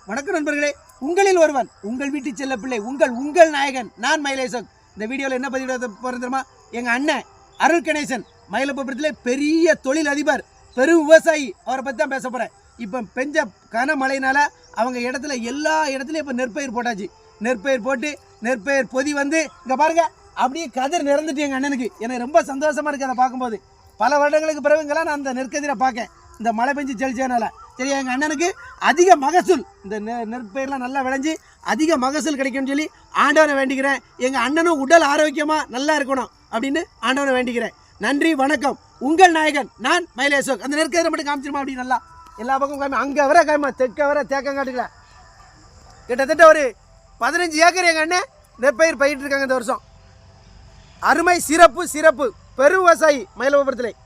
வணக்கம் நண்பர்களே, உங்களில் ஒருவன், உங்கள் வீட்டு செல்ல பிள்ளை, உங்கள் நாயகன், நான் மயிலேசன். இந்த வீடியோவில் என்ன பதிவு போகிறது தெரியுமா? எங்கள் அண்ணன் அருள் கணேசன் மயிலப்பபுரத்திலே பெரிய தொழில் அதிபர், பெரும் விவசாயி, அவரை பற்றி தான் பேச போகிறேன். இப்போ பெஞ்ச கனமழையினால் அவங்க இடத்துல எல்லா இடத்துலையும் இப்போ நெற்பயிர் போட்டாச்சு. நெற்பயிர் போட்டு நெற்பயிர் பொதி வந்து இங்கே பாருங்க, அப்படியே கதிர் நிறந்துட்டு எங்கள் அண்ணனுக்கு. எனக்கு ரொம்ப சந்தோஷமாக இருக்குது அதை பார்க்கும்போது. பல வருடங்களுக்கு பிறகு இங்கெல்லாம் நான் அந்த நெற்கதிரை பார்க்கேன், இந்த மழை பெஞ்சு செழிச்சதுனால. சரி, எங்கள் அண்ணனுக்கு அதிக மகசூல், இந்த நெற்பயிரெலாம் நல்லா விளைஞ்சி அதிக மகசூல் கிடைக்கும்னு சொல்லி ஆண்டவனை வேண்டிக்கிறேன். எங்கள் அண்ணனும் உடல் ஆரோக்கியமாக நல்லா இருக்கணும் அப்படின்னு ஆண்டவனை வேண்டிக்கிறேன். நன்றி, வணக்கம். உங்கள் நாயகன், நான் மயிலேசன். அந்த நெற்கதிரை மட்டும் காமிச்சிருமா அப்படி நல்லா எல்லா பக்கம் காமி, அங்கே வர காயமா, தெற்க வர தேக்கங்காட்டுக்கல கிட்டத்தட்ட ஒரு 15 ஏக்கர் எங்கள் அண்ணன் நெற்பயிர் பயிட்டு இருக்காங்க இந்த வருஷம். அருமை, சிறப்பு, பெரும் விவசாயி மயிலப்பபுரத்தில்.